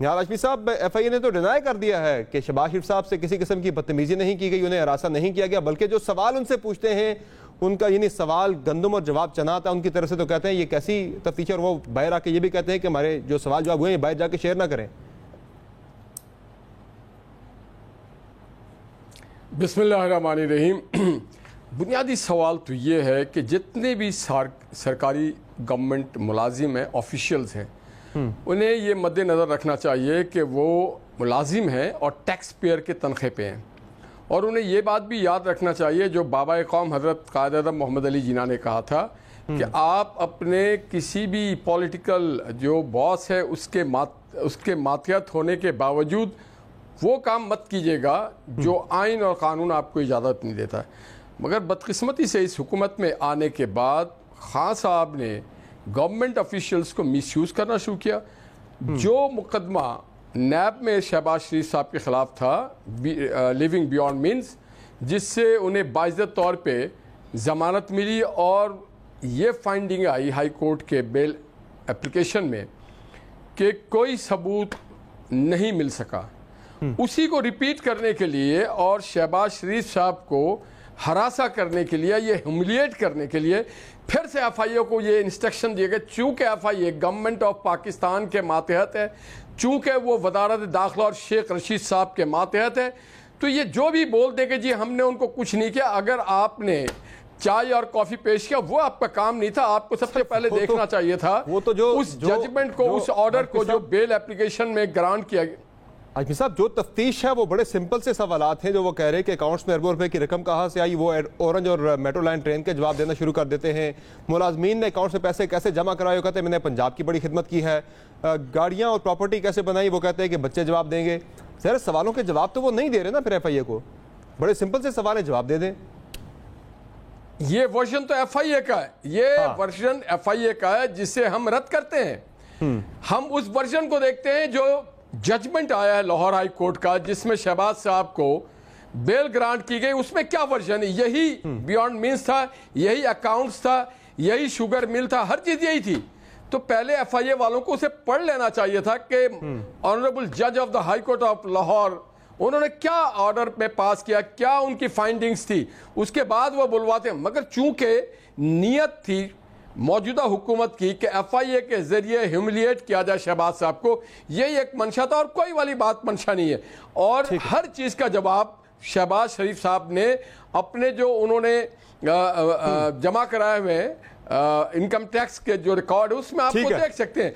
نہال ہاشمی صاحب، F I اے نے تو ڈینائی کر دیا ہے کہ شہباز شریف صاحب سے کسی قسم کی بدتمیزی نہیں کی گئی، انہیں ہراساں نہیں کیا گیا، بلکہ جو سوال ان سے پوچھتے ہیں ان کا یعنی سوال گندم اور جواب چنا تھا ان کی طرف سے، تو کہتے ہیں یہ کیسی تفتیش ہے، اور وہ باہر آ کے یہ بھی کہتے ہیں کہ ہمارے جو سوال جواب ہوئے ہیں باہر جا کے شیئر نہ کریں۔ بسم اللہ الرحمن الرحیم۔ بنیادی سوال تو یہ ہے کہ جتنے بھی سرکاری گورنمنٹ ملازم ہیں، آفیشیلز ہیں، انہیں یہ مد نظر رکھنا چاہیے کہ وہ ملازم ہیں اور ٹیکس پیئر کے تنخواہ پہ ہیں، اور انہیں یہ بات بھی یاد رکھنا چاہیے جو بابا قوم حضرت قائد اعظم محمد علی جناح نے کہا تھا کہ آپ اپنے کسی بھی پولیٹیکل جو باس ہے اس کے ماتحت ہونے کے باوجود وہ کام مت کیجیے گا جو آئین اور قانون آپ کو اجازت نہیں دیتا ہے۔ مگر بدقسمتی سے اس حکومت میں آنے کے بعد خان صاحب نے گورنمنٹ آفیشیلز کو میس یوز کرنا شروع کیا۔ جو مقدمہ نیب میں شہباز شریف صاحب کے خلاف تھا، لیونگ بیونڈ مینز، جس سے انہیں باعزت طور پہ ضمانت ملی اور یہ فائنڈنگ آئی ہائی کورٹ کے بیل اپلیکیشن میں کہ کوئی ثبوت نہیں مل سکا، اسی کو ریپیٹ کرنے کے لیے اور شہباز شریف صاحب کو ہراساں کرنے کے لیے، یہ ہیوملیٹ کرنے کے لیے پھر سے ایف آئی اے کو یہ انسٹرکشن دیے گئے، چونکہ F I A government of Pakistan کے ماتحت ہے، چونکہ وہ وزارت داخلہ اور شیخ رشید صاحب کے ماتحت ہے، تو یہ جو بھی بول دے کہ جی ہم نے ان کو کچھ نہیں کیا، اگر آپ نے چائے اور کافی پیش کیا وہ آپ کا کام نہیں تھا، آپ کو سب سے پہلے دیکھنا چاہیے تھا اس ججمنٹ کو، اس آرڈر کو جو بیل اپلیکیشن میں گرانٹ کیا گیا۔ ہاشمی صاحب، جو تفتیش ہے وہ بڑے سمپل سے سوالات ہیں، جو وہ کہہ رہے ہیں کہ اکاؤنٹس میں اربوں روپے کی رقم کہاں سے آئی، وہ اورنج اور میٹرو لائن ٹرین کے جواب دینا شروع کر دیتے ہیں۔ ملازمین نے اکاؤنٹس میں پیسے کیسے جمع کرائے، وہ کہتے ہیں میں نے پنجاب کی بڑی خدمت کی ہے۔ گاڑیاں اور پراپرٹی کیسے بنائی، وہ کہتے ہیں کہ بچے جواب دیں گے۔ ظاہر سوالوں کے جواب تو وہ نہیں دے رہے نا پھر ایف آئی اے کو، بڑے سمپل سے سوال ہے، جواب دے دیں۔ یہ ورژن تو ایف آئی اے کا ہے، یہ ورژن ایف آئی اے کا ہے جسے ہم رد کرتے ہیں۔ ہم اس ورژن کو دیکھتے ہیں جو ججمنٹ آیا ہے لاہور ہائی کورٹ کا، جس میں شہباز صاحب کو بیل گرانٹ کی گئی، اس میں کیا ورژن ہے؟ یہی بیونڈ مینز تھا، یہی اکاؤنٹس تھا، یہی شوگر مل تھا، ہر چیز یہی تھی۔ تو پہلے ایف آئی اے والوں کو اسے پڑھ لینا چاہیے تھا کہ آنریبل جج of the high court of Lahore انہوں نے کیا آرڈر میں پاس کیا، کیا ان کی فائنڈنگز تھی، اس کے بعد وہ بلواتے ہیں۔ مگر چونکہ نیت تھی موجودہ حکومت کی کہ ایف آئی اے کے ذریعے ہیوملیٹ کیا جائے شہباز صاحب کو، یہی ایک منشا تھا اور کوئی والی بات منشا نہیں ہے۔ اور ہر چیز کا جواب شہباز شریف صاحب نے اپنے جو انہوں نے جمع کرائے ہوئے انکم ٹیکس کے جو ریکارڈ ہے اس میں آپ کو دیکھ سکتے ہیں۔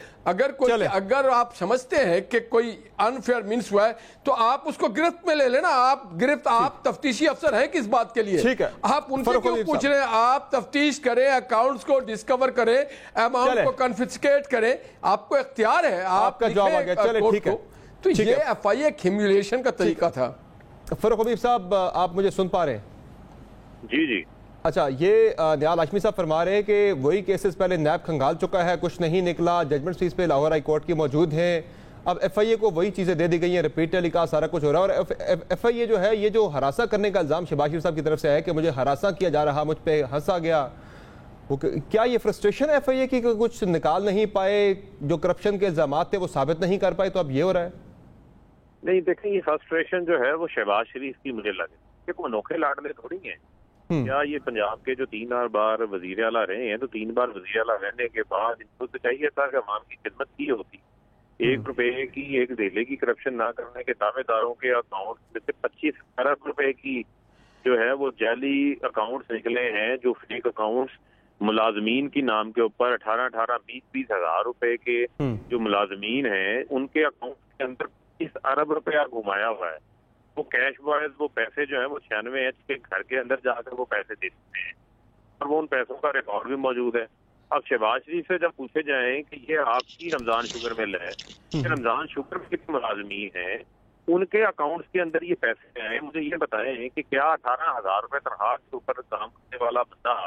اگر آپ سمجھتے ہیں کہ کوئی انفیئر مینس ہوا ہے تو آپ اس کو گرفت میں لے لینا، آپ تفتیشی افسر ہیں کس بات کے لیے؟ آپ ان سے کیوں پوچھ رہے ہیں؟ آپ تفتیش کریں، اکاؤنٹس کو ڈسکور کریں، اماؤنٹ کو کنفسکیٹ کریں، آپ کو اختیار ہے، آپ کا جواب آ گیا۔ تو یہ ایف آئی اے ہیوملیشن کا طریقہ تھا۔ فاروق حبیب صاحب، آپ مجھے سن پا رہے ہیں؟ جی۔ اچھا، یہ نہال ہاشمی صاحب فرما رہے ہیں کہ وہی کیسز پہلے نیب کھنگال چکا ہے، کچھ نہیں نکلا، ججمنٹ فیس پہ لاہور ہائی کورٹ کی موجود ہیں، اب ایف آئی اے کو وہی چیزیں دے دی گئی ہیں، ریپیٹ ٹیلی کاسٹ سارا کچھ ہو رہا ہے، اور ایف آئی اے جو ہے یہ جو ہراساں کرنے کا الزام شہباز شریف صاحب کی طرف سے ہے کہ مجھے ہراساں کیا جا رہا، مجھ پہ ہنسا گیا، کیا یہ فرسٹریشن ہے ایف آئی اے کی کہ کچھ نکال نہیں پائے، جو کرپشن کے الزامات تھے وہ ثابت نہیں کر پائے، تو اب یہ ہو رہا ہے؟ نہیں دیکھیں، یہ فرسٹریشن جو ہے وہ شہباز شریف کی مجھے لگے کہ کوئی انوکھے لاڈلے تھوڑی ہیں۔ کیا یہ پنجاب کے جو 3 بار وزیر اعلیٰ رہے ہیں، تو 3 بار وزیر اعلیٰ رہنے کے بعد ان کو تو چاہیے تھا کہ عوام کی خدمت کی ہوتی، 1 روپے کی 1 ضلع کی کرپشن نہ کرنے کے دعوے داروں کے اکاؤنٹ میں سے 25 ارب روپے کی جو ہے وہ جعلی اکاؤنٹس نکلے ہیں، جو فیک اکاؤنٹس ملازمین کی نام کے اوپر 18 20 ہزار روپے کے جو ملازمین ہیں ان کے اکاؤنٹ کے اندر 25 ارب روپیہ گھمایا ہوا ہے۔ وہ کیش وائز وہ پیسے جو ہیں وہ 96H کے گھر کے اندر جا کر وہ پیسے دے سکتے ہیں، اور وہ ان پیسوں کا ریکارڈ بھی موجود ہے۔ اب شہباز شریف سے جب پوچھے جائیں کہ یہ آپ کی رمضان شوگر مل ہے، کہ رمضان شوگر میں کتنے ملازمین ہیں، ان کے اکاؤنٹس کے اندر یہ پیسے آئے، مجھے یہ بتائیں کہ کیا 18,000 روپے تنخواہ کے اوپر کام کرنے والا بندہ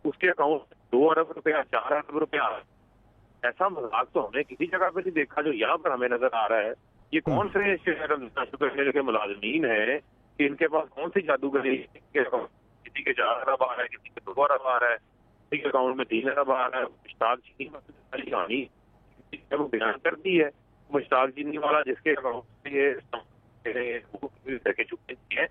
اس کے اکاؤنٹ 2 ارب روپیہ 4 ارب روپیہ؟ ایسا مذاق تو ہم نے کسی جگہ پہ نہیں دیکھا جو یہاں پر ہمیں نظر آ رہا ہے۔ یہ کون سے رمضان شوگر کے ملازمین ہیں کہ ان کے پاس کون سی جادوگری، کسی کے 4 ارب آ رہا ہے، کسی کے 2 ارب آ رہا ہے، کسی کے اکاؤنٹ میں 3 ارب آ رہا ہے، اشتاق چینی کہانی وہ بیان کرتی ہے مشتاق چینی والا جس کے یہ چکے ہیں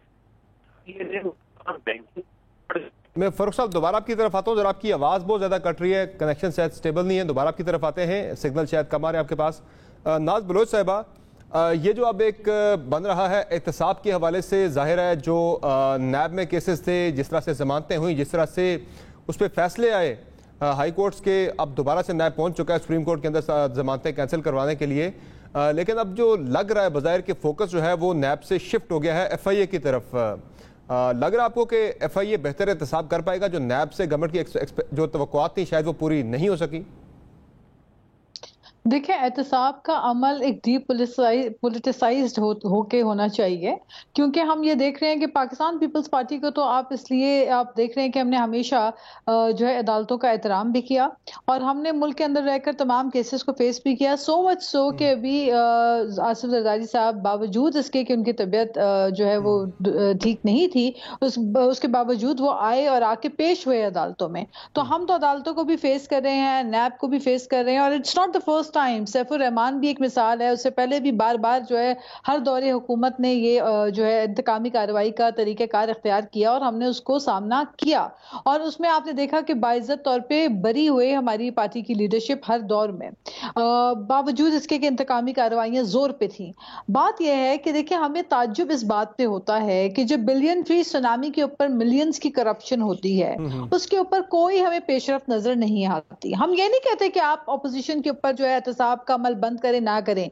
میں فاروق صاحب دوبارہ آپ کی طرف آتا ہوں، ذرا آپ کی آواز بہت زیادہ کٹ رہی ہے، کنیکشن شاید سٹیبل نہیں ہے، دوبارہ آپ کی طرف آتے ہیں، سگنل شاید کم آ رہے ہیں آپ کے پاس۔ ناز بلوچ صاحبہ، یہ جو اب ایک بن رہا ہے احتساب کے حوالے سے، ظاہر ہے جو نیب میں کیسز تھے، جس طرح سے ضمانتیں ہوئیں، جس طرح سے اس پہ فیصلے آئے ہائی کورٹس کے، اب دوبارہ سے نیب پہنچ چکا ہے سپریم کورٹ کے اندر ضمانتیں کینسل کروانے کے لیے، لیکن اب جو لگ رہا ہے بظاہر کہ فوکس جو ہے وہ نیب سے شفٹ ہو گیا ہے ایف آئی اے کی طرف۔ لگ رہا آپ کو کہ ایف آئی اے بہتر احتساب کر پائے گا؟ جو نیب سے گورنمنٹ کی جو توقعات تھیں شاید وہ پوری نہیں ہو سکی۔ دیکھیں، احتساب کا عمل ایک ڈی پولیٹیسائزڈ ہو کے ہونا چاہیے، کیونکہ ہم یہ دیکھ رہے ہیں کہ پاکستان پیپلز پارٹی کو تو آپ اس لیے آپ دیکھ رہے ہیں کہ ہم نے ہمیشہ جو ہے عدالتوں کا احترام بھی کیا، اور ہم نے ملک کے اندر رہ کر تمام کیسز کو فیس بھی کیا، سو مچ سو کہ ابھی آصف زرداری صاحب باوجود اس کے کہ ان کی طبیعت جو ہے وہ ٹھیک نہیں تھی، اس کے باوجود وہ آئے اور آ کے پیش ہوئے عدالتوں میں۔ تو ہم تو عدالتوں کو بھی فیس کر رہے ہیں، نیب کو بھی فیس کر رہے ہیں، اور it's not the first time. Saif ur Rehman بھی ایک مثال ہے، اس سے پہلے بھی بار بار جو ہے ہر دور حکومت نے یہ جو ہے انتقامی کارروائی کا طریقہ کار اختیار کیا، اور ہم نے اس کو سامنا کیا، اور اس میں آپ نے دیکھا کہ باعزت طور پہ بری ہوئے ہماری پارٹی کی لیڈرشپ ہر دور میں، باوجود اس کے کہ انتقامی کارروائیاں زور پہ تھیں۔ بات یہ ہے کہ دیکھیں، ہمیں تعجب اس بات پہ ہوتا ہے کہ جب بلین فی سونامی کے اوپر ملینز کی کرپشن ہوتی ہے، اس کے اوپر کوئی ہمیں پیش رفت نظر نہیں آتی۔ ہم یہ نہیں کہتے کہ آپ اپوزیشن کے اوپر جو ہے احتساب کا عمل بند کریں، نہ کریں،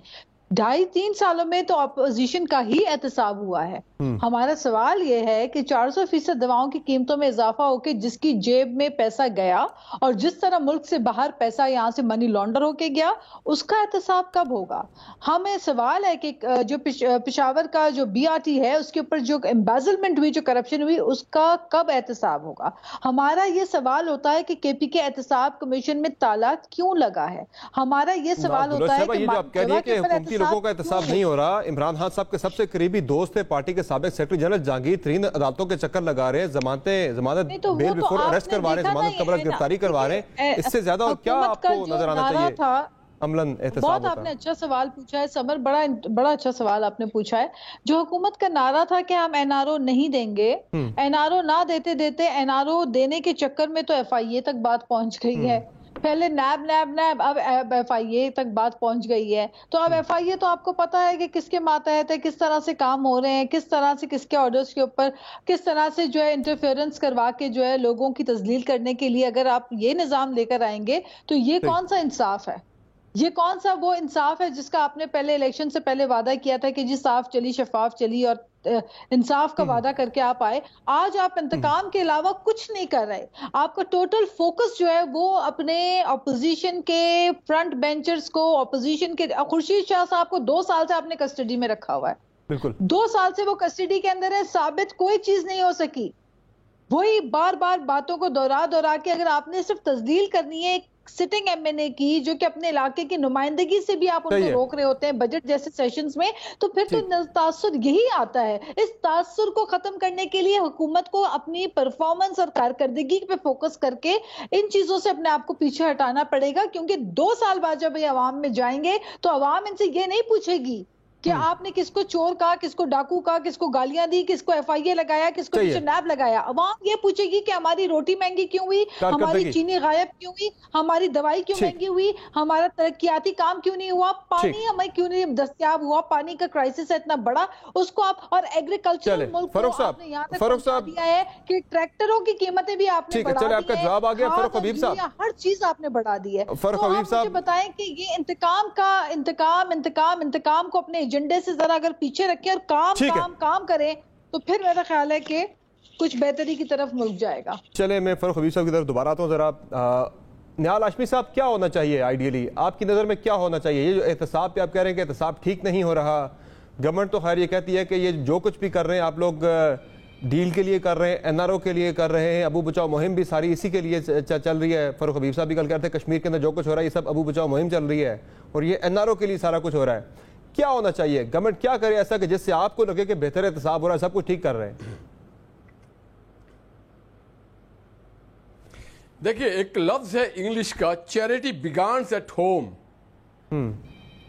2.5-3 سالوں میں تو اپوزیشن کا ہی احتساب ہوا ہے۔ ہمارا سوال یہ ہے کہ 400% دواؤں کی قیمتوں میں اضافہ ہو کے جس کی جیب میں پیسہ گیا، اور جس طرح ملک سے باہر پیسہ یہاں سے منی لانڈر ہو کے گیا، اس کا احتساب کب ہوگا؟ ہمیں سوال ہے کہ جو پشاور کا جو بی آر ٹی ہے، اس کے اوپر جو امبیزلمنٹ ہوئی، جو کرپشن ہوئی، اس کا کب احتساب ہوگا؟ ہمارا یہ سوال ہوتا ہے کہ کے پی کے احتساب کمیشن میں تالا کیوں لگا ہے؟ ہمارا یہ سوال ہوتا ہے کہ حکومتی لوگوں کا احتساب نہیں ہو رہا۔ عمران خان صاحب کے سب سے قریبی دوست تھے، پارٹی کے سابق سیکرٹری جنرل جہانگیر ترین عدالتوں کے چکر لگا رہے ہیں، ضمانت بیل بیفور اریسٹ کروا رہے ہیں، ضمانت قبل گرفتاری کروا رہے ہیں، اس سے زیادہ کیا آپ کو نظر آنا چاہیے عملاً احتساب ہوتا؟ بہت آپ نے اچھا سوال پوچھا ہے سمر، بڑا اچھا سوال آپ نے پوچھا ہے۔ جو حکومت کا نعرہ تھا کہ ہم این آر او نہیں دیں گے، این آر او نہ دیتے این آر او دینے کے چکر میں تو ایف آئی اے تک بات پہنچ گئی ہے۔ پہلے نیب اب ایف آئی اے تک بات پہنچ گئی ہے۔ تو اب ایف آئی اے تو آپ کو پتا ہے کہ کس کے ماتحت ہے، کس طرح سے کام ہو رہے ہیں، کس طرح سے کس کے آرڈرز کے اوپر کس طرح سے جو ہے انٹرفیئرنس کروا کے جو ہے لوگوں کی تذلیل کرنے کے لیے اگر آپ یہ نظام لے کر آئیں گے تو یہ کون سا انصاف ہے؟ یہ کون سا وہ انصاف ہے جس کا آپ نے پہلے الیکشن سے پہلے وعدہ کیا تھا کہ جی صاف چلی، شفاف چلی اور انصاف کا وعدہ کر کے آپ آئے؟ آج آپ انتقام کے علاوہ کچھ نہیں کر رہے۔ آپ کا ٹوٹل فوکس جو ہے وہ اپنے اپوزیشن کے فرنٹ بینچرز کو، اپوزیشن کے خورشید شاہ صاحب کو 2 سال سے آپ نے کسٹڈی میں رکھا ہوا ہے۔ بالکل 2 سال سے وہ کسٹڈی کے اندر ہے، ثابت کوئی چیز نہیں ہو سکی۔ وہی بار بار باتوں کو دورا کے اگر آپ نے صرف تذلیل کرنی ہے سٹنگ ایم این اے کی، جو کہ اپنے علاقے کی نمائندگی سے بھی آپ ان کو روک رہے ہوتے ہیں بجٹ جیسے سیشنز میں، تو پھر تو تاثر یہی آتا ہے۔ اس تاثر کو ختم کرنے کے لیے حکومت کو اپنی پرفارمنس اور کارکردگی پہ فوکس کر کے ان چیزوں سے اپنے آپ کو پیچھے ہٹانا پڑے گا، کیونکہ 2 سال بعد جب یہ عوام میں جائیں گے تو عوام ان سے یہ نہیں پوچھے گی کہ آپ نے کس کو چور کہا، کس کو ڈاکو کہا، کس کو گالیاں دی، کس کو ایف آئی اے لگایا، کس کو پیچھے نیب لگایا۔ عوام یہ پوچھے گی کہ ہماری روٹی مہنگی کیوں ہوئی، ہماری چینی غائب کیوں ہوئی، ہماری دوائی کیوں مہنگی ہوئی، ہمارا ترقیاتی کام کیوں نہیں ہوا، پانی ہمیں کیوں نہیں دستیاب ہوا، پانی کا کرائسس ہے اتنا بڑا، اس کو آپ، اور ایگریکلچرل ملک کو آپ نے یہاں تک پہنچا دیا ہے کہ ٹریکٹروں کی قیمتیں بھی آپ نے بڑھا دی ہے، ہر چیز آپ نے بڑھا دی ہے۔ تو آپ مجھے بتائیں کہ یہ انتقام کو اپنے ایجنڈے سے ذرا اگر پیچھے رکھیں اور کام کریں تو پھر میرا خیال ہے کہ کچھ بہتری کی طرف ملک جائے گا۔ چلے میں فاروق حبیب صاحب کی طرف دوبارہ آتا ہوں ذرا۔ نہال ہاشمی صاحب، کیا ہونا چاہیے آئیڈیلی آپ کی نظر میں؟ کیا ہونا چاہیے؟ یہ جو احتساب پہ آپ کہہ رہے ہیں کہ احتساب ٹھیک نہیں ہو رہا، گورنمنٹ تو خیر یہ کہتی ہے کہ یہ جو کچھ بھی کر رہے ہیں آپ لوگ ڈیل کے لیے کر رہے ہیں، این آر او کے لیے کر رہے ہیں، ابو بچاؤ مہم بھی ساری اسی کے لیے چل رہی ہے۔ فاروق حبیب صاحب بھی کل کہتے ہیں کشمیر کے اندر جو کچھ ہو رہا ہے یہ سب ابو بچاؤ مہم چل رہی ہے اور یہ این آر او کے لیے سارا کچھ ہو رہا ہے۔ کیا ہونا چاہیے؟ گورنمنٹ کیا کرے ایسا کہ جس سے آپ کو لگے کہ بہتر احتساب ہو رہا ہے، سب کچھ ٹھیک کر رہے ہیں؟ دیکھیے، ایک لفظ ہے انگلش کا، charity begins at home.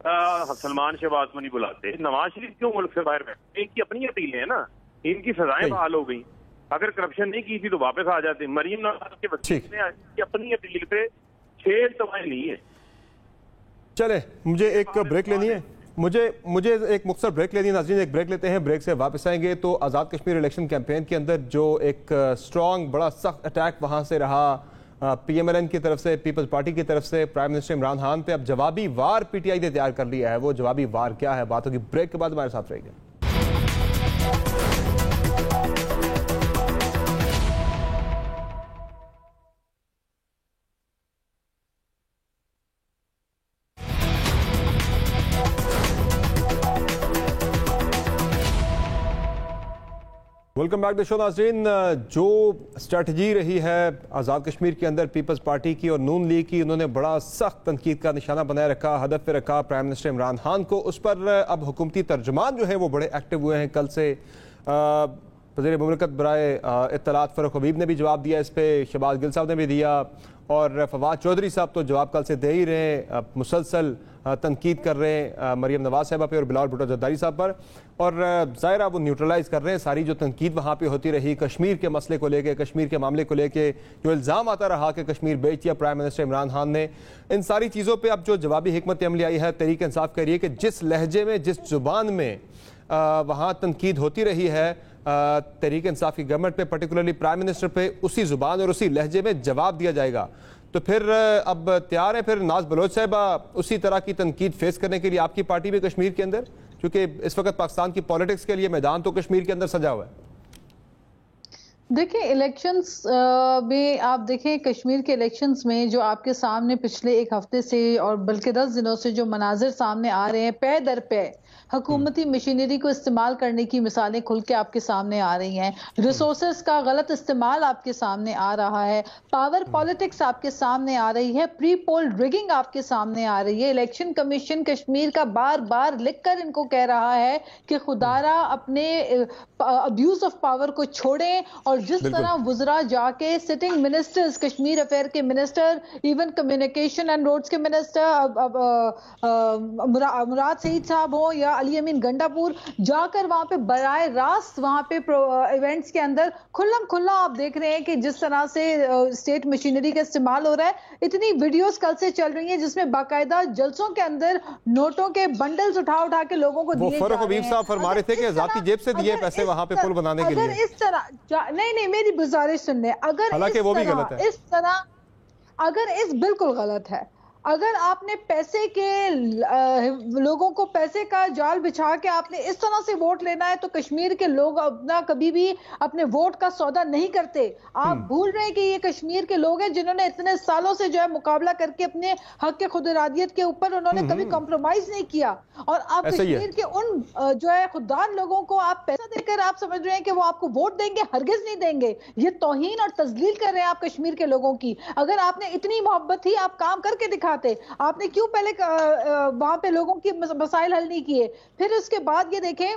Salman Shahbaz کو نہیں بلاتے؟ نواز شریف کیوں ملک سے باہر بیٹھے؟ ان کی اپنی اپیلیں ہیں نا، ان کی سزائیں بحال ہو گئی. اگر کرپشن نہیں کی تھی تو واپس آ جاتے. مریم نواز کے وکیل نے اپنی اپیل پہ 6 التواءیں لی ہیں. چلے مجھے ایک بریک لینی ہے، مجھے ایک مختصر بریک لینی ہے. ناظرین ایک بریک لیتے ہیں، بریک سے واپس آئیں گے تو آزاد کشمیر الیکشن کیمپین کے اندر جو ایک سٹرانگ بڑا سخت اٹیک وہاں سے رہا پی ایم ایل این کی طرف سے، پیپلز پارٹی کی طرف سے پرائم منسٹر عمران خان پہ، اب جوابی وار پی ٹی آئی نے تیار کر لیا ہے. وہ جوابی وار کیا ہے، بات ہوگی بریک کے بعد. ہمارے ساتھ رہیے گا. Welcome back to show. ناظرین جو اسٹریٹجی رہی ہے آزاد کشمیر کے اندر پیپلز پارٹی کی اور نون لیگ کی، انہوں نے بڑا سخت تنقید کا نشانہ بنائے رکھا، ہدف پہ رکھا پرائم منسٹر عمران خان کو. اس پر اب حکومتی ترجمان جو ہیں وہ بڑے ایکٹیو ہوئے ہیں. کل سے وزیر مملکت برائے اطلاعات فاروق حبیب نے بھی جواب دیا اس پہ، شہباز گل صاحب نے بھی دیا، اور فواد چودھری صاحب تو جواب کل سے دے ہی رہے ہیں، مسلسل تنقید کر رہے ہیں مریم نواز صاحبہ پہ اور بلاول بھٹو زرداری صاحب پر. اور ظاہر وہ نیوٹرلائز کر رہے ہیں ساری جو تنقید وہاں پہ ہوتی رہی کشمیر کے مسئلے کو لے کے، کشمیر کے معاملے کو لے کے، جو الزام آتا رہا کہ کشمیر بیچ دیا پرائم منسٹر عمران خان نے. ان ساری چیزوں پہ اب جو جوابی حکمت عملی آئی ہے، تحریک انصاف کہہ رہی ہے کہ جس لہجے میں، جس زبان میں وہاں تنقید ہوتی رہی ہے تحریک انصاف کی گورنمنٹ پہ، پرٹیکولرلی پرائم منسٹر پہ، اسی زبان اور اسی لہجے میں جواب دیا جائے گا. تو پھر اب تیار ہے پھر ناز بلوچ صاحبہ اسی طرح کی تنقید فیس کرنے کے لیے آپ کی پارٹی بھی کشمیر کے اندر؟ کیونکہ اس وقت پاکستان کی پولیٹکس کے لیے میدان تو کشمیر کے اندر سجا ہوا ہے. دیکھیں الیکشنز میں آپ دیکھیں کشمیر کے الیکشنز میں جو آپ کے سامنے پچھلے ایک ہفتے سے اور بلکہ 10 دنوں سے جو مناظر سامنے آ رہے ہیں، پے در پے حکومتی مشینری کو استعمال کرنے کی مثالیں کھل کے آپ کے سامنے آ رہی ہیں، ریسورسز کا غلط استعمال آپ کے سامنے آ رہا ہے، پاور پالیٹکس آپ کے سامنے آ رہی ہے، پری پول ریگنگ آپ کے سامنے آ رہی ہے. الیکشن کمیشن کشمیر کا بار بار لکھ کر ان کو کہہ رہا ہے کہ خدارا اپنے ابیوز آف پاور کو چھوڑیں. اور جس طرح وزراء جا کے سٹنگ منسٹرز، کشمیر افیئر کے minister, even communication and roads کے منسٹر مراد سعید صاحب ہوں یا علی امین گنڈا پور، جا کر وہاں پہ براہ راست وہاں پہ ایونٹس کے اندر کھلم کھلا آپ دیکھ رہے ہیں کہ جس طرح سے اسٹیٹ مشینری کا استعمال ہو رہا ہے. اتنی ویڈیوز کل سے چل رہی ہیں جس میں باقاعدہ جلسوں کے اندر نوٹوں کے بنڈلز اٹھا کے لوگوں کو دیے جا رہے ہیں. فاروق حبیب صاحب فرما رہے تھے کہ ذاتی جیب سے دیے پیسے وہاں پہ پل بنانے کے لیے. اگر اس طرح نہیں میری گزارش سننے، اگر حالانکہ وہ بھی غلط ہے، اس طرح اگر بالکل غلط ہے. اگر آپ نے پیسے کے لوگوں کو پیسے کا جال بچھا کے آپ نے اس طرح سے ووٹ لینا ہے تو کشمیر کے لوگ اپنا کبھی بھی اپنے ووٹ کا سودا نہیں کرتے. آپ بھول رہے ہیں کہ یہ کشمیر کے لوگ ہیں جنہوں نے اتنے سالوں سے جو ہے مقابلہ کر کے اپنے حق کے خود ارادیت کے اوپر انہوں نے کبھی کمپرومائز نہیں کیا. اور آپ کشمیر کے ان جو ہے خوددار لوگوں کو آپ پیسہ دے کر آپ سمجھ رہے ہیں کہ وہ آپ کو ووٹ دیں گے، ہرگز نہیں دیں گے. یہ توہین اور تذلیل کر رہے ہیں آپ کشمیر کے لوگوں کی. اگر آپ نے اتنی محبت تھی آپ کام کر کے دکھا، آپ نے کیوں پہلے وہاں پہ لوگوں کی مسائل حل نہیں کیے؟ پھر اس کے بعد یہ دیکھیں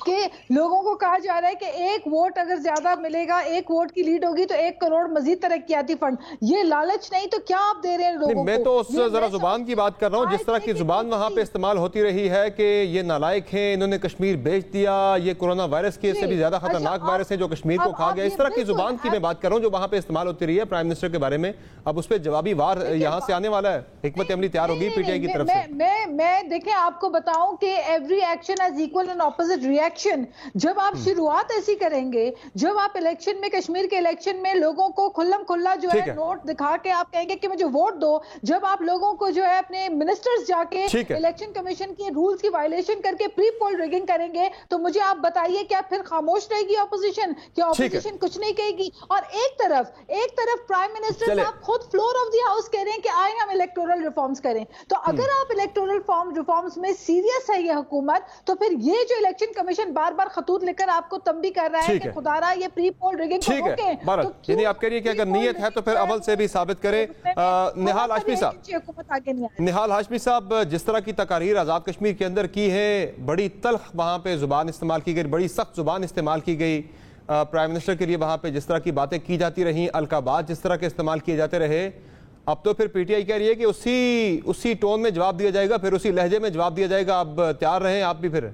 کہ لوگوں کو کہا جا رہا ہے کہ 1 ووٹ اگر زیادہ ملے گا، 1 ووٹ کی لیڈ ہوگی تو 1 کروڑ مزید ترقیاتی فنڈ. یہ لالچ نہیں تو کیا آپ دے رہے ہیں لوگوں کو؟ میں تو اس ذرا زبان کی بات کر رہا ہوں، جس طرح کی زبان وہاں پہ استعمال ہوتی رہی ہے کہ یہ نالائق ہیں، انہوں نے کشمیر بیچ دیا، یہ کورونا وائرس کے سے بھی زیادہ خطرناک وائرس ہے جو کشمیر کو کھا گیا. اس طرح کی زبان کی میں بات کر رہا ہوں جو وہاں پہ استعمال ہوتی رہی ہے پرائم منسٹر کے بارے میں. اب اس پہ جوابی وار یہاں سے آنے والا ہے، حکمت عملی تیار ہوگی پی ٹی آئی کی طرف سے. میں دیکھیں آپ کو بتاؤں کہ every action has equal and opposite reaction. جب آپ شروعات ایسی کریں گے، جب آپ الیکشن میں کشمیر کے الیکشن میں لوگوں کو کھلم کھلا جو ہے نوٹ دکھا کے آپ کہیں گے کہ مجھے ووٹ دو، جب آپ لوگوں کو جو ہے اپنے منسٹرز جا کے الیکشن کمیشن کے رولز کی وائلیشن کر کے پری پول ریگنگ کریں گے، تو مجھے آپ بتائیے کیا پھر خاموش رہے گی اپوزیشن؟ کیا اپوزیشن کچھ نہیں کہے گی؟ اور ایک طرف پرائم منسٹر صاحب خود فلور آف دی ہاؤس کہہ رہے ہیں کہ آئیں ہم الیکٹورل ریفارمز کریں. تو اگر آپ الیکٹورل ریفارمز میں سیریس ہے یہ حکومت، تو پھر یہ جو الیکشن کمیشن بار بار خطوط لے کر آپ کو تنبیہ کر رہا ہے کہ خدارا یہ پری پول ریگنگ کو روکیں. بھارت یعنی آپ کہہ رہی ہے کہ اگر نیت ہے تو پھر عمل سے بھی ثابت کرے. نہال ہاشمی صاحب، جس طرح کی تقاریر آزاد کشمیر کے اندر کی ہے، بڑی تلخ وہاں پہ زبان استعمال کی گئی، بڑی سخت زبان استعمال کی گئی پرائم منسٹر کے لیے، وہاں پہ جس طرح کی باتیں کی جاتی رہیں، القابات جس طرح کے استعمال کیے جاتے رہے، اب تو پھر پی ٹی آئی کہہ رہی ہے کہ اسی ٹون میں جواب دیا جائے گا، پھر اسی لہجے میں جواب دیا جائے گا. اب تیار رہیں آپ بھی. پھر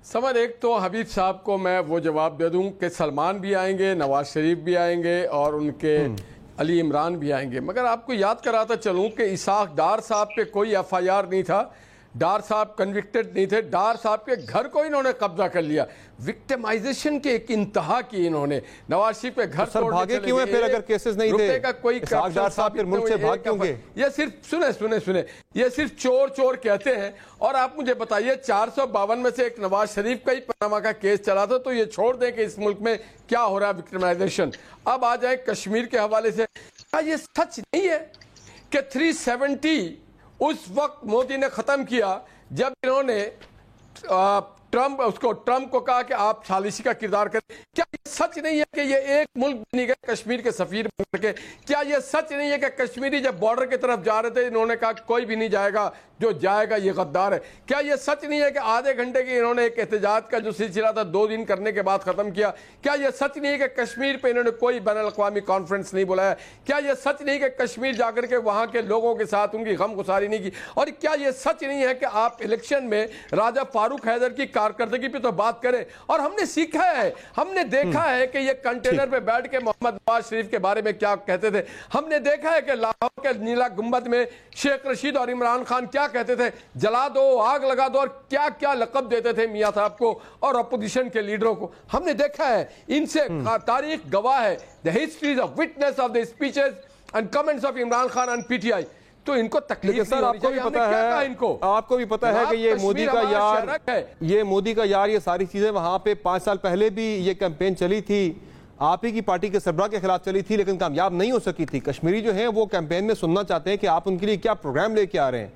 سمجھ ایک تو حبیب صاحب کو میں وہ جواب دے دوں کہ سلمان بھی آئیں گے، نواز شریف بھی آئیں گے اور ان کے علی عمران بھی آئیں گے، مگر آپ کو یاد کراتا چلوں کہ اسحاق ڈار صاحب پہ کوئی ایف آئی آر نہیں تھا، ڈار صاحب کنوکٹڈ نہیں تھے، ڈار صاحب کے گھر کو انہوں نے قبضہ کر لیا، وکٹمائزیشن کے ایک انتہا کی انہوں نے. نواز شریف کے گھر سر بھاگے کیوں ہیں پھر اگر کیسز نہیں تھے؟ اسحاق ڈار صاحب پھر ملک سے بھاگ کیوں گئے؟ یہ صرف سنیں یہ صرف چور کہتے ہیں. اور آپ مجھے بتائیے 452 میں سے ایک نواز شریف کا ہی پاناما کا کیس چلا تھا، تو یہ چھوڑ دیں کہ اس ملک میں کیا ہو رہا ہے وکٹمائزیشن. اب آ جائیں کشمیر کے حوالے سے، کیا یہ سچ نہیں ہے کہ 370 اس وقت مودی نے ختم کیا جب انہوں نے ٹرمپ کو کہا کہ آپ ثالثی کا کردار کریں؟ کیا یہ سچ نہیں ہے کہ یہ ایک ملک نہیں گئے کشمیر کے سفیر بن کے؟ کیا یہ سچ نہیں ہے کہ کشمیری جب بارڈر کی طرف جا رہے تھے انہوں نے کہا کوئی بھی نہیں جائے گا، جو جائے گا یہ غدار ہے؟ کیا یہ سچ نہیں ہے کہ آدھے گھنٹے کی انہوں نے ایک احتجاج کا جو سلسلہ تھا 2 دن کرنے کے بعد ختم کیا؟ کیا یہ سچ نہیں ہے کہ کشمیر پہ انہوں نے کوئی بین الاقوامی کانفرنس نہیں بلایا؟ کیا یہ سچ نہیں کہ کشمیر جا کر کے وہاں کے لوگوں کے ساتھ ان کی غم گساری نہیں کی؟ اور کیا یہ سچ نہیں ہے کہ آپ الیکشن میں راجہ فاروق حیدر کی کارکردگی پہ تو بات کریں؟ اور ہم نے سیکھا ہے، ہم نے دیکھا ہے کہ یہ کنٹینر پہ بیٹھ کے محمد نواز شریف کے بارے میں کیا کہتے تھے، ہم نے دیکھا ہے کہ لاہور کے نیلا گنبد میں شیخ رشید اور عمران خان کیا کہتے تھے، جلا دو، آگ لگا دو، اور کیا کیا لقب دیتے تھے میاں صاحب کو اور اپوزیشن کے لیڈروں کو. ہم نے دیکھا ہے، ان سے تاریخ گواہ ہے. The history is a witness of the speeches and comments of Imran Khan and PTI. تو ان کو تکلیف سر آپ کو بھی پتا ہے، آپ کو بھی پتا ہے کہ یہ مودی کا یار یہ ساری چیزیں وہاں پہ 5 سال پہلے بھی یہ کیمپین چلی تھی، آپ ہی کی پارٹی کے سربراہ کے خلاف چلی تھی، لیکن کامیاب نہیں ہو سکی تھی. کشمیری جو ہیں وہ کیمپین میں سننا چاہتے ہیں کہ آپ ان کے لیے کیا پروگرام لے کے آ رہے ہیں.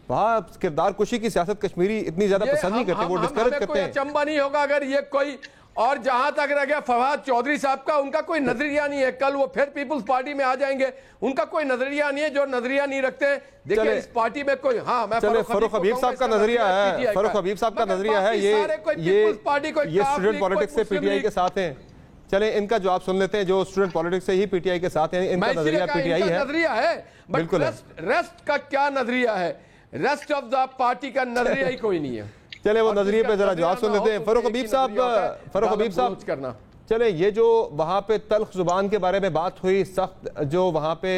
وہاں کردار کشی کی سیاست کشمیری اتنی زیادہ پسند نہیں کرتے، وہ ڈسکریج کرتے ہیں. کوئی اچنبھا نہیں ہوگا اگر یہ کوئی، اور جہاں تک رہ گیا فواد چودھری صاحب کا، ان کا کوئی نظریہ نہیں ہے، کل وہ پھر پیپلز پارٹی میں آ جائیں گے، ان کا کوئی نظریہ نہیں ہے. جو نظریہ نہیں رکھتے دیکھیں اس پارٹی میں کوئی، ہاں میں فاروق حبیب صاحب کا نظریہ ہے، فاروق حبیب صاحب کا نظریہ ہے، یہ اسٹوڈنٹ پالیٹکس سے پی ٹی آئی کے ساتھ ہیں. چلیں ان کا جواب سن لیتے ہیں جو اسٹوڈنٹ پالیٹکس سے ہی پی ٹی آئی کے ساتھ ہیں. ان کا نظریہ پی ٹی آئی ہے، نظریہ ہے، بالکل. ریسٹ کا کیا نظریہ ہے؟ ریسٹ آف دا پارٹی کا نظریہ ہی کوئی نہیں ہے. چلے وہ نظریے پہ ذرا جواب سن لیتے ہیں. فاروق حبیب صاحب کرنا چلے، یہ جو وہاں پہ تلخ زبان کے بارے میں بات ہوئی، سخت جو وہاں پہ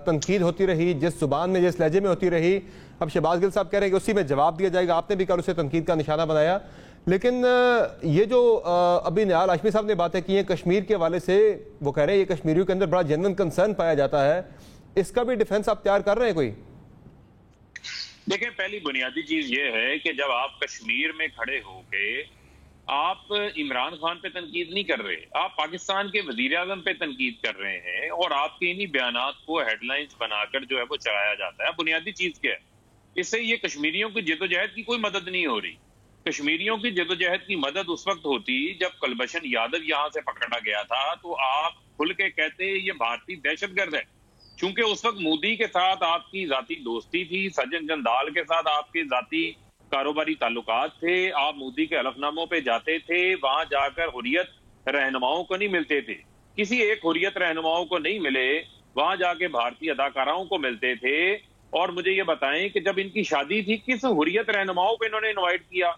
تنقید ہوتی رہی، جس زبان میں جس لہجے میں ہوتی رہی، اب شہباز گل صاحب کہہ رہے ہیں کہ اسی میں جواب دیا جائے گا. آپ نے بھی کل اسے تنقید کا نشانہ بنایا، لیکن یہ جو ابھی نیال ہاشمی صاحب نے باتیں کی ہیں کشمیر کے حوالے سے، وہ کہہ رہے ہیں یہ کشمیریوں کے اندر بڑا جینوئن کنسرن پایا جاتا ہے، اس کا بھی ڈیفنس آپ تیار کر رہے ہیں کوئی؟ دیکھیں پہلی بنیادی چیز یہ ہے کہ جب آپ کشمیر میں کھڑے ہو کے آپ عمران خان پہ تنقید نہیں کر رہے، آپ پاکستان کے وزیر اعظم پہ تنقید کر رہے ہیں، اور آپ کے انہی بیانات کو ہیڈ لائنز بنا کر جو ہے وہ چلایا جاتا ہے. بنیادی چیز کیا ہے؟ اس سے یہ کشمیریوں کی جدوجہد کی کوئی مدد نہیں ہو رہی. کشمیریوں کی جدوجہد کی مدد اس وقت ہوتی جب کلبھشن یادو یہاں سے پکڑا گیا تھا، تو آپ کھل کے کہتے یہ بھارتی دہشت گرد ہے. چونکہ اس وقت مودی کے ساتھ آپ کی ذاتی دوستی تھی، سجن جندال کے ساتھ آپ کے ذاتی کاروباری تعلقات تھے، آپ مودی کے حلف ناموں پہ جاتے تھے، وہاں جا کر حریت رہنماؤں کو نہیں ملتے تھے، کسی ایک حریت رہنماؤں کو نہیں ملے، وہاں جا کے بھارتی اداکاراؤں کو ملتے تھے. اور مجھے یہ بتائیں کہ جب ان کی شادی تھی کس حریت رہنماؤں پہ انہوں نے انوائٹ کیا؟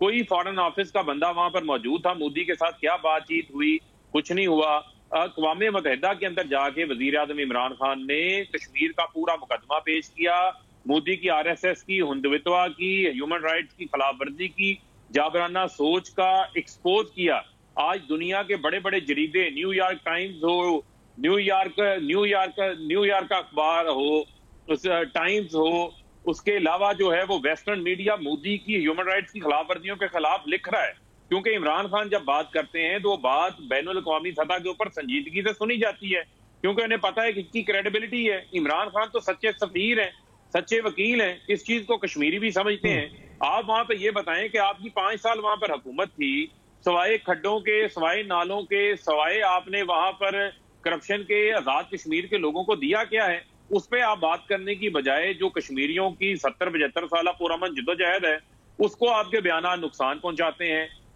کوئی فارن آفس کا بندہ وہاں پر موجود تھا؟ مودی کے ساتھ کیا بات چیت ہوئی؟ کچھ نہیں ہوا. اقوام متحدہ کے اندر جا کے وزیر اعظم عمران خان نے کشمیر کا پورا مقدمہ پیش کیا، مودی کی آر ایس ایس کی، ہندوتوا کی، ہیومن رائٹس کی خلاف ورزی کی، جابرانہ سوچ کا ایکسپوز کیا. آج دنیا کے بڑے بڑے جریدے، نیو یارک ٹائمز ہو، نیو یارک اخبار ہو، ٹائمز ہو، اس کے علاوہ جو ہے وہ ویسٹرن میڈیا مودی کی ہیومن رائٹس کی خلاف ورزیوں کے خلاف لکھ رہا ہے. کیونکہ عمران خان جب بات کرتے ہیں تو وہ بات بین الاقوامی سطح کے اوپر سنجیدگی سے سنی جاتی ہے، کیونکہ انہیں پتا ہے کہ اس کی کریڈیبلٹی ہے. عمران خان تو سچے سفیر ہیں، سچے وکیل ہیں، اس چیز کو کشمیری بھی سمجھتے ہیں. آپ وہاں پہ یہ بتائیں کہ آپ کی 5 سال وہاں پر حکومت تھی، سوائے کھڈوں کے، سوائے نالوں کے، سوائے آپ نے وہاں پر کرپشن کے آزاد کشمیر کے لوگوں کو دیا کیا ہے؟ اس پہ آپ بات کرنے کی بجائے جو کشمیریوں کی 70-75 سالہ پرامن جدوجہد ہے اس کو آپ کے بیانات نقصان پہنچاتے ہیں.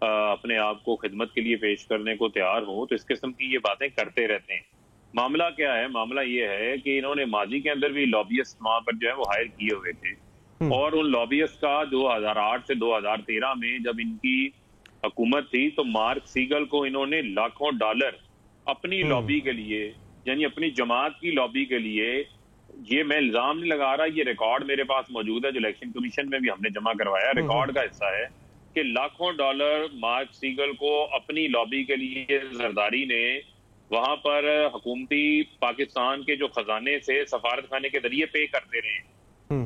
اپنے آپ کو خدمت کے لیے پیش کرنے کو تیار ہوں تو اس قسم کی یہ باتیں کرتے رہتے ہیں. معاملہ کیا ہے؟ معاملہ یہ ہے کہ انہوں نے ماضی کے اندر بھی لابیسٹ وہاں پر جو ہے وہ ہائر کیے ہوئے تھے اور ان لابیسٹ کا 2008 سے 2013 میں جب ان کی حکومت تھی تو مارک سیگل کو انہوں نے لاکھوں ڈالر اپنی لابی کے لیے یعنی اپنی جماعت کی لابی کے لیے، یہ میں الزام نہیں لگا رہا، یہ ریکارڈ میرے پاس موجود ہے جو الیکشن کمیشن میں بھی ہم نے جمع کروایا، ریکارڈ کا حصہ ہے کہ لاکھوں ڈالر مارک سیگل کو اپنی لابی کے لیے زرداری نے وہاں پر حکومتی پاکستان کے جو خزانے سے سفارت خانے کے ذریعے پے کرتے رہے.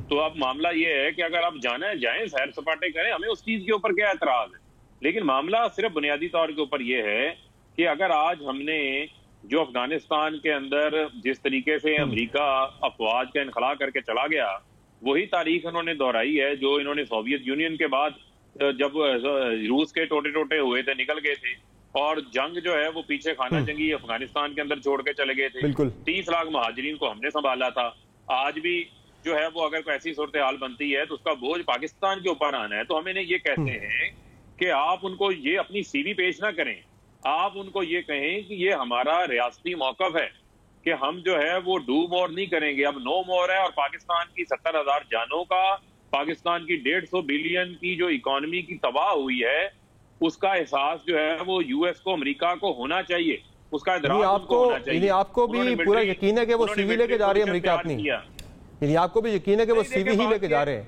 تو اب معاملہ یہ ہے کہ اگر آپ جانا ہے جائیں، سیر سپاٹے کریں، ہمیں اس چیز کے اوپر کیا اعتراض ہے، لیکن معاملہ صرف بنیادی طور کے اوپر یہ ہے کہ اگر آج ہم نے جو افغانستان کے اندر جس طریقے سے امریکہ افواج کا انخلا کر کے چلا گیا، وہی تاریخ انہوں نے دہرائی ہے جو انہوں نے سوویت یونین کے بعد جب روس کے ٹوٹے ٹوٹے ہوئے تھے، نکل گئے تھے اور جنگ جو ہے وہ پیچھے خانہ جنگی افغانستان کے اندر چھوڑ کے چلے گئے تھے. 30 لاکھ مہاجرین کو ہم نے سنبھالا تھا. آج بھی جو ہے وہ اگر کوئی ایسی صورتحال بنتی ہے تو اس کا بوجھ پاکستان کے اوپر آنا ہے. تو ہمیں یہ کہتے ہیں کہ آپ ان کو یہ اپنی سی وی پیش نہ کریں، آپ ان کو یہ کہیں کہ یہ ہمارا ریاستی موقف ہے کہ ہم جو ہے وہ ڈو مور نہیں کریں گے، اب نو مور ہے. اور پاکستان کی 70,000 جانوں کا، پاکستان کی 150 بلین کی جو اکانومی کی تباہ ہوئی ہے، اس کا احساس جو ہے وہ یو ایس کو، امریکہ کو ہونا چاہیے، اس کا ادراک ان کو ہونا چاہیے. آپ کو بھی پورا یقین ہے کہ وہ سی وی لے کے جا رہی ہے امریکہ اپنی؟ یعنی آپ کو بھی یقین ہے کہ وہ سی وی ہی لے کے جا رہے ہیں؟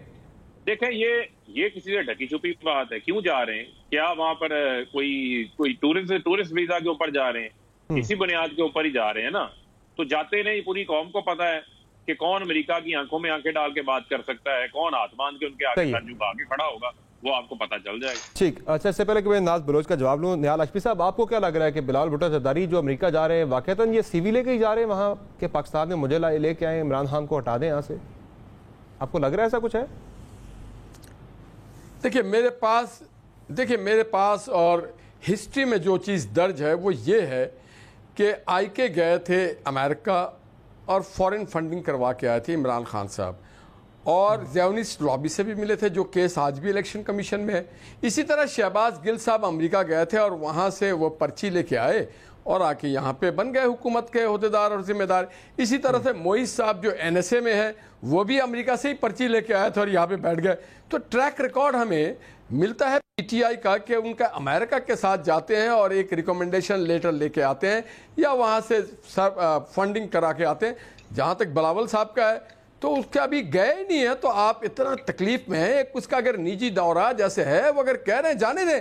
دیکھیں یہ کسی سے ڈھکی چھپی بات ہے. کیوں جا رہے ہیں؟ کیا وہاں پر کوئی ٹورسٹ ویزا کے اوپر جا رہے ہیں؟ اسی بنیاد کے اوپر ہی جا رہے ہیں نا. تو جاتے نہیں، پوری قوم کو پتا ہے کہ کون امریکہ کی آنکھوں میں آنکھیں ڈال کے بات کر سکتا ہے، کون ہاتھ باندھ کے ان کے آگے سر جھکا کے کھڑا ہوگا، وہ آپ کو پتا چل جائے گا. ٹھیک. اچھا، اس سے پہلے کہ میں ناز بلوچ کا جواب لوں، نیال ہاشمی صاحب، آپ کو کیا لگ رہا ہے کہ بلال بھٹو زرداری جو امریکہ جا رہے ہیں واقعتاً یہ سی وی لے کے ہی جا رہے ہیں وہاں کہ پاکستان میں مجھے لے کے آئے، عمران خان کو ہٹا دیں یہاں سے؟ آپ کو لگ رہا ہے ایسا کچھ ہے؟ دیکھیے میرے پاس اور ہسٹری میں جو چیز درج ہے وہ یہ ہے کہ آئی کے گئے تھے امریکہ اور فورن فنڈنگ کروا کے آئے تھے عمران خان صاحب، اور زیونسٹ لابی سے بھی ملے تھے جو کیس آج بھی الیکشن کمیشن میں ہے. اسی طرح شہباز گل صاحب امریکہ گئے تھے اور وہاں سے وہ پرچی لے کے آئے اور آ کے یہاں پہ بن گئے حکومت کے عہدیدار اور ذمہ دار. اسی طرح سے موئز صاحب جو این ایس اے میں ہے وہ بھی امریکہ سے ہی پرچی لے کے آئے تھے اور یہاں پہ بیٹھ گئے. تو ٹریک ریکارڈ ہمیں ملتا ہے پی ٹی آئی کا کہ ان کا امریکہ کے ساتھ جاتے ہیں اور ایک ریکمنڈیشن لیٹر لے کے آتے ہیں یا وہاں سے فنڈنگ کرا کے آتے ہیں. جہاں تک بلاول صاحب کا ہے تو اس کا ابھی گئے ہی نہیں ہے، تو آپ اتنا تکلیف میں ہیں. اس کا اگر نجی دورہ جیسے ہے وہ اگر کہہ رہے ہیں جانے دیں،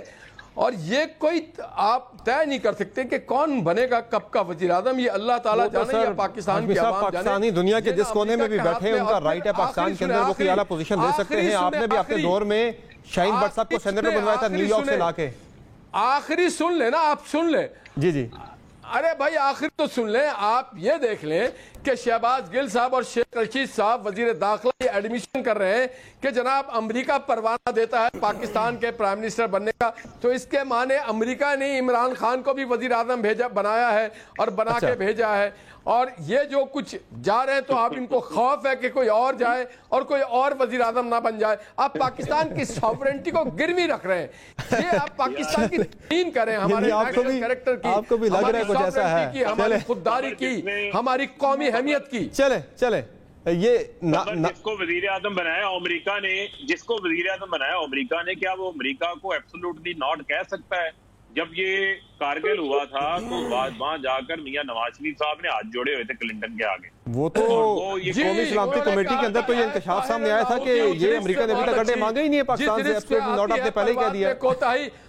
اور یہ کوئی آپ طے نہیں کر سکتے کہ کون بنے گا کب کا وزیر اعظم. یہ اللہ تعالیٰ جانے یا پاکستان کی عوام جانے. پاکستانی دنیا کے جس کونے میں بھی بیٹھے ہیں ان کا رائٹ ہے پاکستان کے اندر وہ کوئی اعلیٰ پوزیشن لے سکتے ہیں. آپ نے بھی اپنے دور میں شاہین بٹ صاحب کو سینیٹر بنوایا تھا نیو یارک سے لا کے. آخری سن لیں نا، آپ سن لیں. جی ارے بھائی آخر تو سن لیں. آپ یہ دیکھ لیں کہ شہباز گل صاحب اور شیخ رشید صاحب وزیر داخلہ یہ ایڈمیشن کر رہے ہیں کہ جناب امریکہ پروانہ دیتا ہے پاکستان کے پرائم منسٹر بننے کا. تو اس کے معنی امریکہ نے عمران خان کو بھی وزیر اعظم بنایا ہے اور بنا کے بھیجا ہے. اور یہ جو کچھ جا رہے ہیں تو آپ ان کو خوف ہے کہ کوئی اور جائے اور کوئی اور وزیر اعظم نہ بن جائے. آپ پاکستان کی سوورنٹی کو گروی رکھ رہے ہیں. یہ آپ پاکستان کی تین کریں، ہمارے نیشنل کریکٹر کی، آپ کو بھی لگ رہا ہے کچھ ایسا ہے، ہماری خودداری کی، ہماری قومی اہمیت کی. چلے یہ جس کو وزیر اعظم بنایا امریکہ نے، کیا وہ امریکہ کو ایبسولوٹلی ناٹ کہہ سکتا ہے؟ جب یہ کارگل ہوا تھا تو وہاں جا کر میاں نواز شریف صاحب نے ہاتھ جوڑے ہوئے تھے کلنٹن کے آگے. وہ تو قومی سلامتی کمیٹی کے اندر تو یہ انکشاف سامنے آیا تھا کہ یہ امریکہ نے ابھی تک اڈے مانگے ہی نہیں ہے پاکستان سے. ایبسولوٹلی ناٹ آپ نے پہلے ہی کہہ دیا.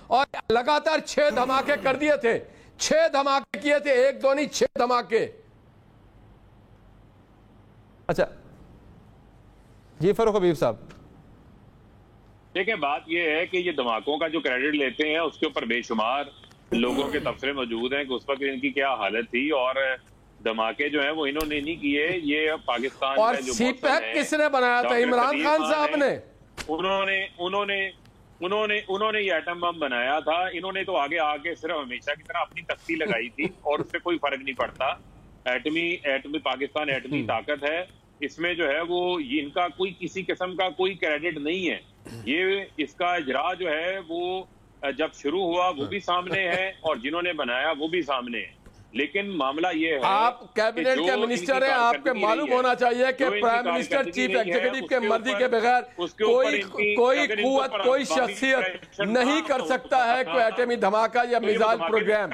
اور لگاتار 6 دھماکے کر دیے تھے، 6 دھماکے کیے تھے، 1 2 نہیں 6 دھماکے. اچھا جی فاروق حبیب صاحب، دیکھیں بات یہ ہے کہ یہ دھماکوں کا جو کریڈٹ لیتے ہیں اس کے اوپر بے شمار لوگوں کے تبصرے موجود ہیں کہ اس وقت ان کی کیا حالت تھی، اور دھماکے جو ہیں وہ انہوں نے نہیں کیے. یہ پاکستان اور سی پیک کس نے بنایا تھا؟ عمران خان صاحب نے. انہوں نے یہ ایٹم بم بنایا تھا. انہوں نے تو آگے آ کے صرف ہمیشہ کی طرح اپنی تختی لگائی تھی اور اس سے کوئی فرق نہیں پڑتا. ایٹمی پاکستان ایٹمی طاقت ہے، اس میں جو ہے وہ ان کا کوئی کسی قسم کا کوئی کریڈٹ نہیں ہے. یہ اس کا اجرا جو ہے وہ جب شروع ہوا وہ بھی سامنے ہے اور جنہوں نے بنایا وہ بھی سامنے ہے، لیکن معاملہ یہ ہے آپ کیبنٹ کے منسٹر ہیں، آپ کو معلوم ہونا چاہیے کہ پرائم منسٹر چیف ایگزیکٹو کے مرضی کے بغیر کوئی قوت کوئی شخصیت نہیں کر سکتا ہے کوئی ایٹمی دھماکہ یا میزائل پروگرام۔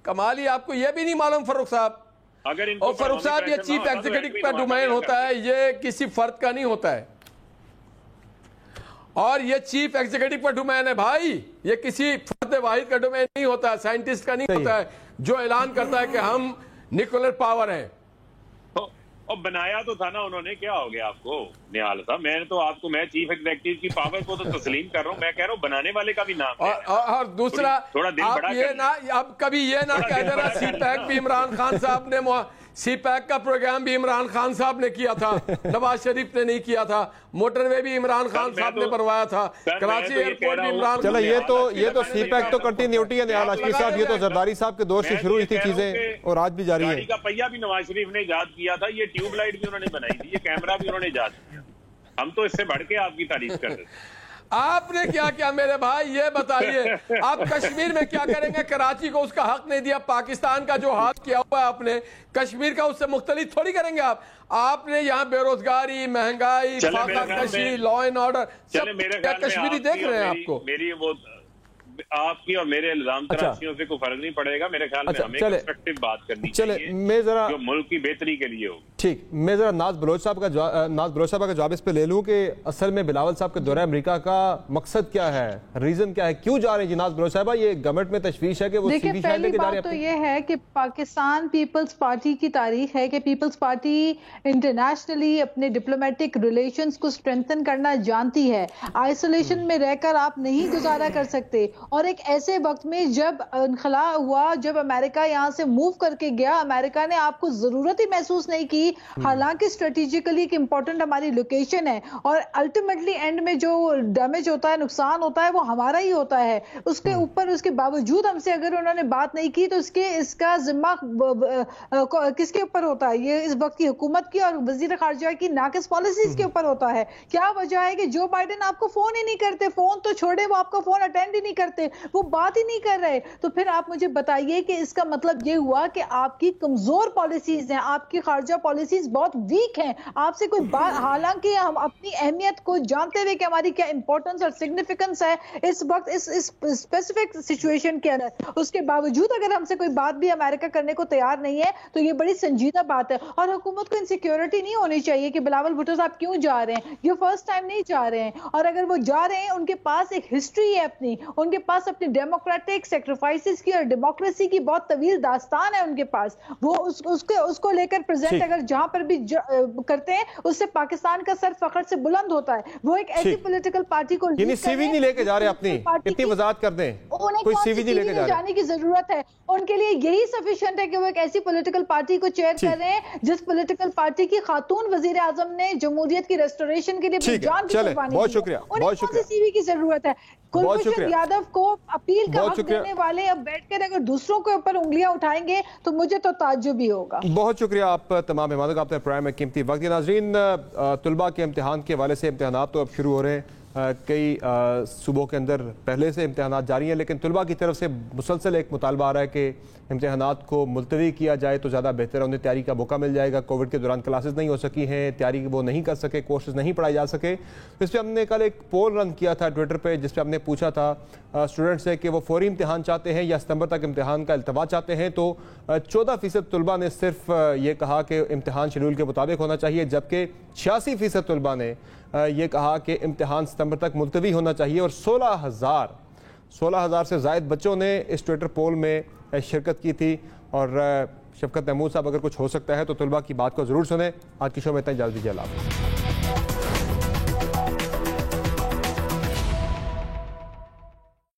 کمالی آپ کو یہ بھی نہیں معلوم فاروق صاحب؟ اور فاروق صاحب یہ چیف ایگزیکٹو کا ڈومین ہوتا ہے، یہ کسی فرد کا نہیں ہوتا ہے، اور یہ چیف ایگزیکٹو کا ڈومین ہے بھائی، یہ کسی فرد واحد کا ڈومین نہیں ہوتا ہے، سائنٹسٹ کا نہیں ہوتا ہے جو اعلان کرتا ہے کہ ہم نیوکلیر پاور ہیں۔ اور بنایا تو تھا نا انہوں نے، کیا ہو گیا آپ کو نہال صاحب؟ میں نے تو آپ کو، میں چیف ایگزیکٹو کی پاور کو تو تسلیم کر رہا ہوں، میں کہہ رہا ہوں بنانے والے کا بھی نام ہے۔ اور دوسرا آپ یہ نہ اب کبھی یہ نہ کہہ دینا سی پیک بھی عمران خان صاحب نے، سی پیک کا پروگرام بھی عمران خان صاحب نے کیا تھا، نواز شریف نے نہیں کیا تھا، موٹر وے بھی عمران خان صاحب نے بنوایا تھا، کراچی ایئرپورٹ بھی عمران خان۔ چلو یہ تو سی پیک تو کنٹینیوٹی ہے نہال اشکی صاحب، یہ تو زرداری صاحب کے دور سے شروع ہوئی تھی چیزیں اور آج بھی جاری ہے۔ گاڑی کا پہیہ بھی نواز شریف نے ایجاد کیا تھا، یہ ٹیوب لائٹ بھی انہوں نے بنائی تھی، یہ کیمرہ بھی انہوں نے ایجاد کیا، ہم تو اس سے بڑھ کے آپ کی تعریف کر رہے تھے۔ آپ نے کیا کیا میرے بھائی یہ بتائیے؟ آپ کشمیر میں کیا کریں گے؟ کراچی کو اس کا حق نہیں دیا، پاکستان کا جو حق کیا ہوا ہے آپ نے کشمیر کا اس سے مختلف تھوڑی کریں گے آپ نے یہاں بے روزگاری، مہنگائی، فاقہ کشی، لا اینڈ آرڈر سب کشمیری دیکھ رہے ہیں آپ کو۔ میری وہ آپ کی اور میرے الزام تراشیوں سے کوئی فرق نہیں پڑے گا، میرے خیال میں ہمیں کنسٹرکٹیو بات کرنی چاہیے جو ملک کی بہتری کے لیے ہو۔ ٹھیک، میں ذرا ناز بلوچ صاحب کا جواب اس پہ لے لوں کہ اصل میں بلاول صاحب کے دورہ امریکہ کا مقصد کیا ہے، ریزن کیا ہے، کیوں جا رہے ہیں جی ناز بلوچ صاحبہ؟ یہ گورنمنٹ میں تشویش ہے کہ وہ دیکھیں پہلی بات تو یہ ہے کہ پاکستان پیپلز پارٹی کی تاریخ ہے کہ پیپلز پارٹی انٹرنیشنلی اپنے ڈپلومیٹک ریلیشنز کو سٹرینتھن کرنا جانتی ہے، آئسولیشن میں رہ کر آپ نہیں گزارا کر سکتے، اور ایک ایسے وقت میں جب انخلا ہوا، جب امریکہ یہاں سے موو کر کے گیا، امریکہ نے آپ کو ضرورت ہی محسوس نہیں کی، حالانکہ اسٹریٹجیکلی ایک امپورٹنٹ ہماری لوکیشن ہے، اور الٹیمیٹلی اینڈ میں جو ڈیمیج ہوتا ہے، نقصان ہوتا ہے، وہ ہمارا ہی ہوتا ہے۔ اس کے اوپر اس کے باوجود ہم سے اگر انہوں نے بات نہیں کی تو اس کا ذمہ کس کے اوپر ہوتا ہے؟ یہ اس وقت کی حکومت کی اور وزیر خارجہ کی ناقص پالیسیز کے اوپر ہوتا ہے۔ کیا وجہ ہے کہ جو بائیڈن آپ کو فون ہی نہیں کرتے، فون تو چھوڑے وہ آپ کا فون اٹینڈ ہی نہیں کرتے، وہ بات ہی نہیں کر رہے؟ تو پھر آپ مجھے بتائیے کہ اس کا مطلب یہ ہوا کہ آپ کی کمزور پالیسیز ہیں، آپ کی خارجہ پالیسیز بہت ویک ہیں، آپ سے کوئی بات، حالانکہ ہم اپنی اہمیت کو جانتے ہوئے کہ ہماری کیا امپورٹنس اور سگنیفیکنس ہے اس وقت اس اسپیسیفک سچویشن کے اندر، اس کے باوجود اگر ہم سے کوئی بات بھی امریکہ کرنے کو تیار نہیں ہے تو یہ بڑی سنجیدہ بات ہے۔ اور حکومت کو انسیکیورٹی نہیں ہونی چاہیے کہ بلاول بھٹو صاحب کیوں جا رہے ہیں، یہ فرسٹ ٹائم نہیں جا رہے ہیں، اور اگر وہ جا رہے ہیں ان کے پاس ایک ہسٹری ہے اپنی، ان کے پاس اپنی ڈیموکریٹک سیکریفائسز کی اور ڈیموکریسی کی بہت طویل داستان ہے ان کے پاس، وہ اس کو لے کر پریزنٹ اگر جہاں پر بھی کرتے ہیں اس سے پاکستان کا سر فخر سے بلند ہوتا ہے۔ وہ ایک ایسی پولیٹیکل پارٹی کو یعنی سی وی نہیں لے کے جا رہے اپنی، اتنی وضاحت کر دیں، کوئی سی وی نہیں لے کے جانے کی ضرورت ہے، ان کے لیے یہی سفیشینٹ ہے کہ وہ ایک ایسی پولیٹیکل پارٹی کو چیئر کر رہے ہیں جس پولیٹیکل پارٹی کی خاتون وزیر اعظم نے جمہوریت کی ریسٹوریشن کے لیے اپنی جان کی قربانی دی۔ بہت شکریہ، بہت شکریہ۔ سی وی کی ضرورت ہے؟ کلبھوشن یادو کو اپیل کا حق دینے والے اب بیٹھ کر اگر دوسروں کے اوپر انگلیاں اٹھائیں گے تو مجھے تو تعجب ہی ہوگا۔ بہت شکریہ آپ تمام مہمانوں کا، آپ نے پروگرام میں قیمتی وقت دیا۔ ناظرین، طلباء کے امتحان کے حوالے سے امتحانات تو اب شروع ہو رہے ہیں، کئی صوبوں کے اندر پہلے سے امتحانات جاری ہیں، لیکن طلباء کی طرف سے مسلسل ایک مطالبہ آ رہا ہے کہ امتحانات کو ملتوی کیا جائے تو زیادہ بہتر ہے، انہیں تیاری کا موقع مل جائے گا۔ کووڈ کے دوران کلاسز نہیں ہو سکی ہیں، تیاری وہ نہیں کر سکے، کورسز نہیں پڑھائے جا سکے۔ اس پہ ہم نے کل ایک پول رن کیا تھا ٹویٹر پہ، جس پہ ہم نے پوچھا تھا اسٹوڈنٹ سے کہ وہ فوری امتحان چاہتے ہیں یا ستمبر تک امتحان کا التوا چاہتے ہیں، تو 14% طلباء نے صرف یہ کہا کہ امتحان شیڈول کے مطابق ہونا چاہیے، جبکہ 86% طلباء نے یہ کہا کہ امتحان ستمبر تک ملتوی ہونا چاہیے، اور 16,000 سے زائد بچوں نے اس ٹویٹر پول میں شرکت کی تھی۔ اور شفقت محمود صاحب اگر کچھ ہو سکتا ہے تو طلباء کی بات کو ضرور سنیں۔ آج کی شو میں اتنا، اجازت دیجیے، اللہ حافظ۔